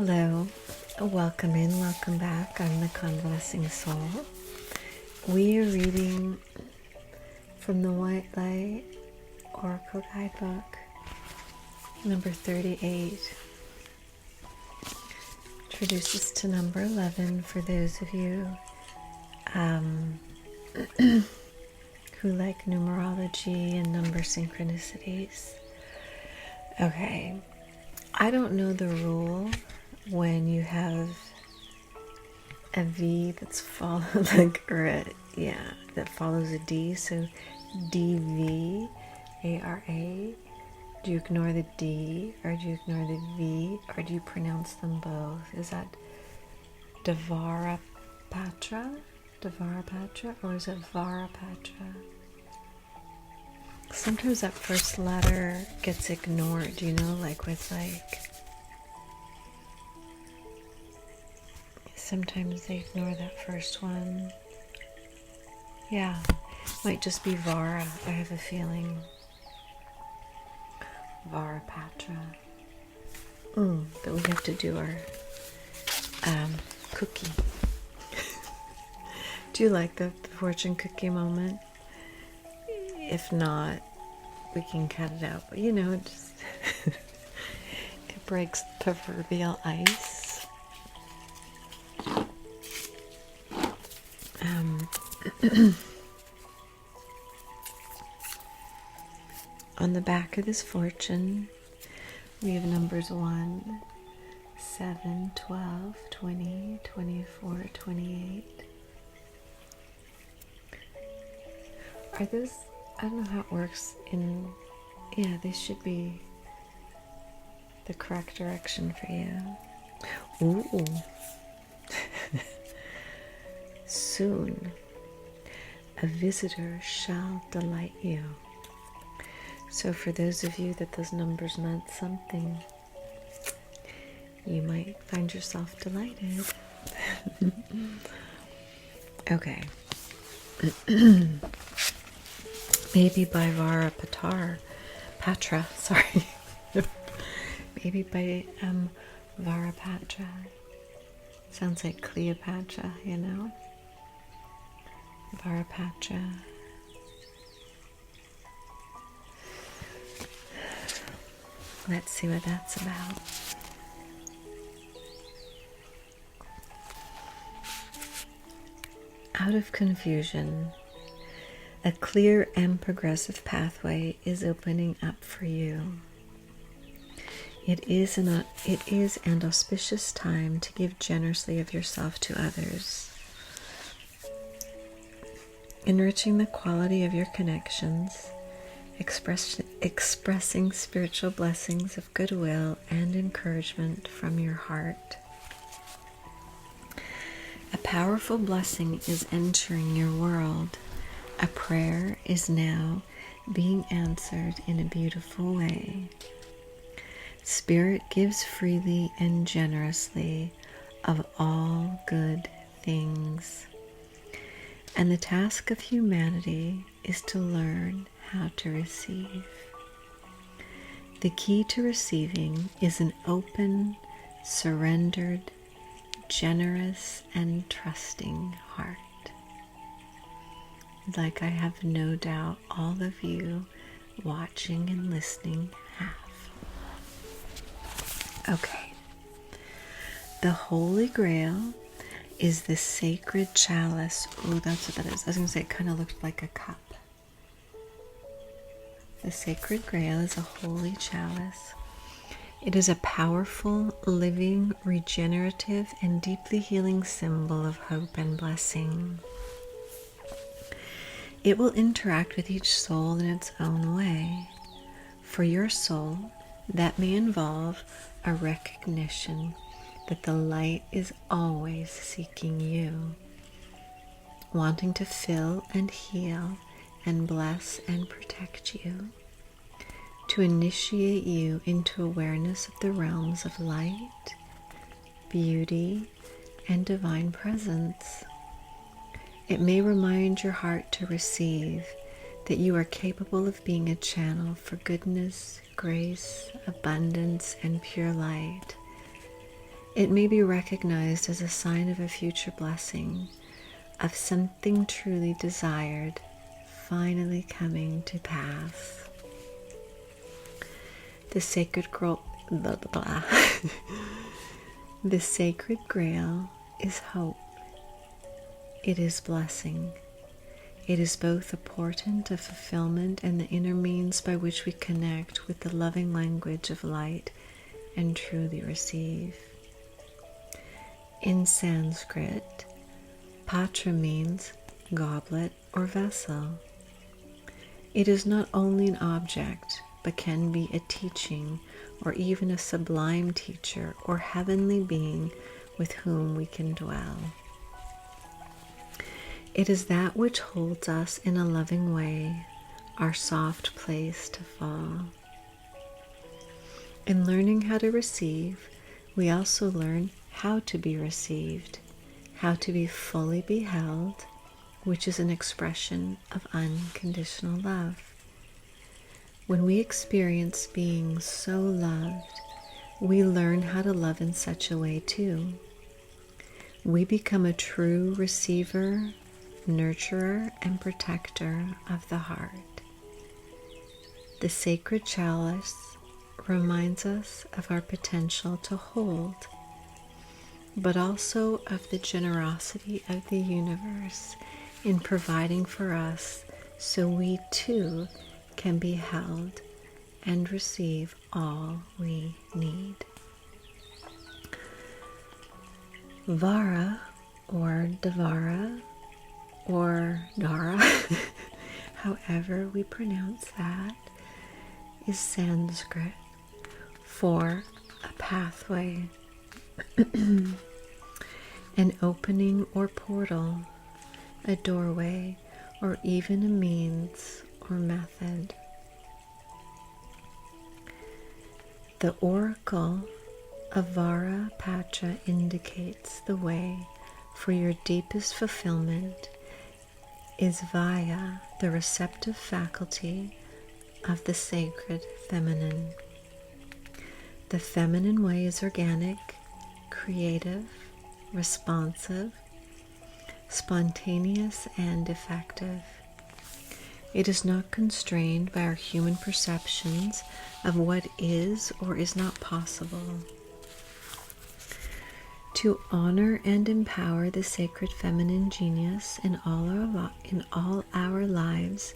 Hello, welcome in, welcome back. I'm the Convalescing Soul. We are reading from the White Light Oracle Guidebook, number 38. Introduces to number 11 for those of you who like numerology and number synchronicities. Okay, I don't know the rule when you have a V that's that follows a D, so DVARA. Do you ignore the D or do you ignore the V or do you pronounce them both? Is that Dvara Patra? Or is it Vara Patra? Sometimes that first letter gets ignored, you know, like with sometimes they ignore that first one. Yeah, might just be Vara, I have a feeling. Vara Patra. But we have to do our cookie. Do you like the fortune cookie moment? If not, we can cut it out. But you know, it just it breaks the proverbial ice. On the back of this fortune, we have numbers 1, 7, 12, 20, 24, 28. Are those, I don't know how it works yeah, they should be the correct direction for you. Ooh. Soon, a visitor shall delight you. So for those of you that those numbers meant something, you might find yourself delighted. Okay. Maybe by Vara Patra, sorry. Maybe by Vara Patra. Sounds like Cleopatra, you know? Vara Patra. Let's see what that's about. Out of confusion, a clear and progressive pathway is opening up for you. It is an auspicious time to give generously of yourself to others, enriching the quality of your connections, expressing spiritual blessings of goodwill and encouragement from your heart. A powerful blessing is entering your world. A prayer is now being answered in a beautiful way. Spirit gives freely and generously of all good things. And the task of humanity is to learn how to receive. The key to receiving is an open, surrendered, generous, and trusting heart. Like I have no doubt all of you watching and listening have. Okay. The Holy Grail is the sacred chalice. Oh, that's what that is. I was going to say it kind of looked like a cup. The sacred Grail is a holy chalice. It is a powerful, living, regenerative, and deeply healing symbol of hope and blessing. It will interact with each soul in its own way. For your soul, that may involve a recognition that the light is always seeking you, wanting to fill and heal and bless and protect you, to initiate you into awareness of the realms of light, beauty, and divine presence. It may remind your heart to receive that you are capable of being a channel for goodness, grace, abundance, and pure light. It may be recognized as a sign of a future blessing, of something truly desired finally coming to pass. The sacred Grail, the sacred Grail is hope. It is blessing. It is both a portent of fulfillment and the inner means by which we connect with the loving language of light and truly receive. In Sanskrit, Patra means goblet or vessel. It is not only an object, but can be a teaching or even a sublime teacher or heavenly being with whom we can dwell. It is that which holds us in a loving way, our soft place to fall. In learning how to receive, we also learn how to be received, how to be fully beheld, which is an expression of unconditional love. When we experience being so loved, we learn how to love in such a way too. We become a true receiver, nurturer, and protector of the heart. The sacred chalice reminds us of our potential to hold, but also of the generosity of the universe in providing for us so we too can be held and receive all we need. Vara or Dvara or Dara, however we pronounce that, is Sanskrit for a pathway, an opening or portal, a doorway, or even a means or method. The oracle of Vara Patra indicates the way for your deepest fulfillment is via the receptive faculty of the sacred feminine. The feminine way is organic, creative, responsive, spontaneous, and effective. It is not constrained by our human perceptions of what is or is not possible. To honor and empower the sacred feminine genius in all our lives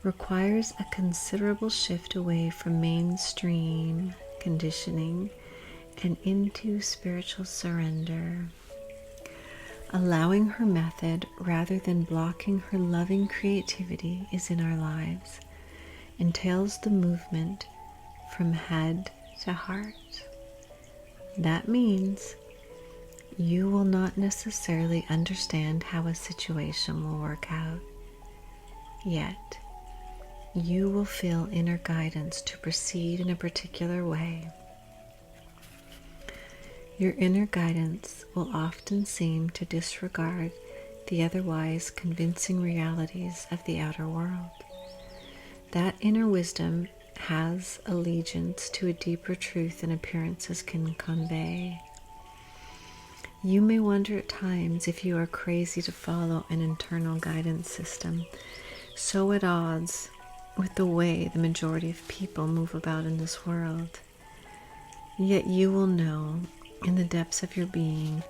requires a considerable shift away from mainstream conditioning and into spiritual surrender. Allowing her method rather than blocking her loving creativity is in our lives, entails the movement from head to heart. That means you will not necessarily understand how a situation will work out, yet you will feel inner guidance to proceed in a particular way. Your inner guidance will often seem to disregard the otherwise convincing realities of the outer world. That inner wisdom has allegiance to a deeper truth than appearances can convey. You may wonder at times if you are crazy to follow an internal guidance system so at odds with the way the majority of people move about in this world. Yet you will know in the depths of your being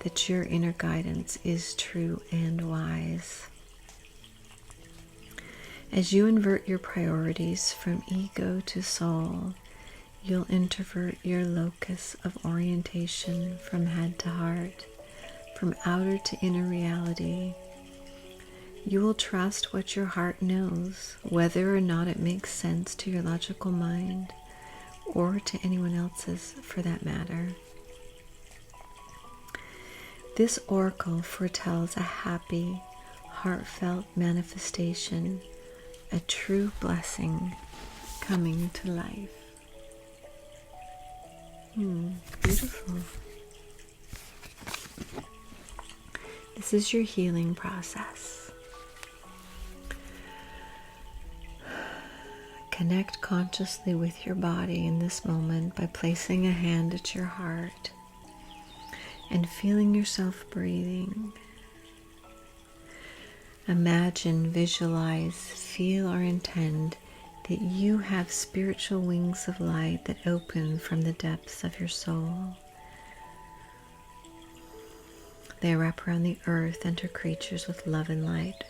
that your inner guidance is true and wise. As you invert your priorities from ego to soul, you'll introvert your locus of orientation from head to heart, from outer to inner reality. You will trust what your heart knows, whether or not it makes sense to your logical mind, or to anyone else's for that matter. This oracle foretells a happy, heartfelt manifestation, a true blessing coming to life. Beautiful. This is your healing process. Connect consciously with your body in this moment by placing a hand at your heart and feeling yourself breathing. Imagine, visualize, feel, or intend that you have spiritual wings of light that open from the depths of your soul. They wrap around the earth and her creatures with love and light,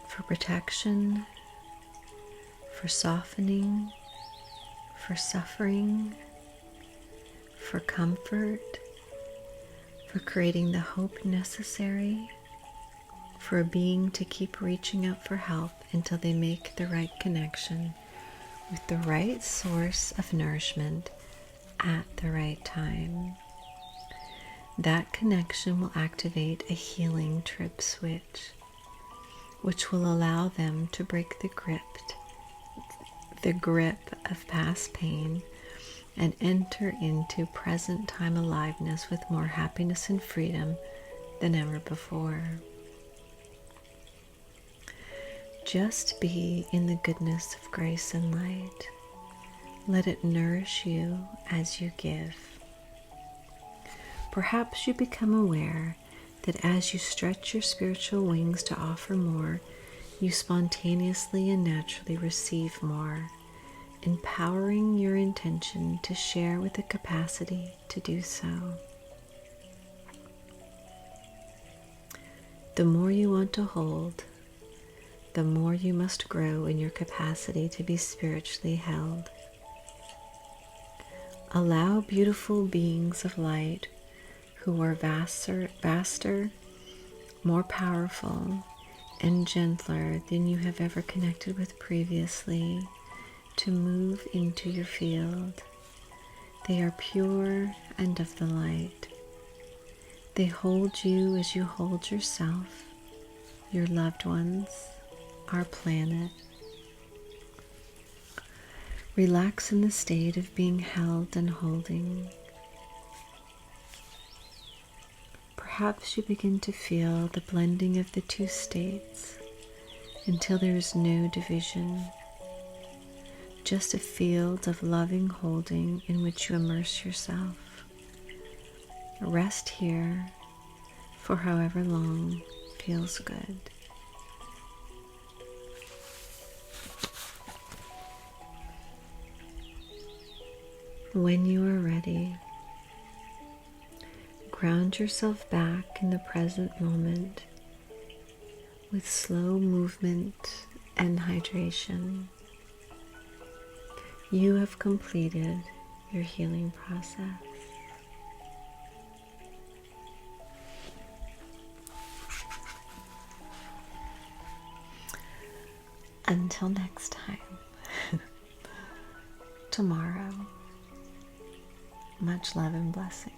for protection, for softening, for suffering, for comfort, for creating the hope necessary, for a being to keep reaching out for help until they make the right connection with the right source of nourishment at the right time. That connection will activate a healing trip switch, which will allow them to break the grip of past pain and enter into present time aliveness with more happiness and freedom than ever before. Just be in the goodness of grace and light. Let it nourish you as you give. Perhaps you become aware that as you stretch your spiritual wings to offer more, you spontaneously and naturally receive more, empowering your intention to share with the capacity to do so. The more you want to hold, the more you must grow in your capacity to be spiritually held. Allow beautiful beings of light who are vaster, more powerful, and gentler than you have ever connected with previously to move into your field. They are pure and of the light. They hold you as you hold yourself, your loved ones, our planet. Relax in the state of being held and holding. Perhaps you begin to feel the blending of the two states until there is no division, just a field of loving holding in which you immerse yourself. Rest here for however long feels good. When you are ready, ground yourself back in the present moment with slow movement and hydration. You have completed your healing process. Until next time, tomorrow, much love and blessings.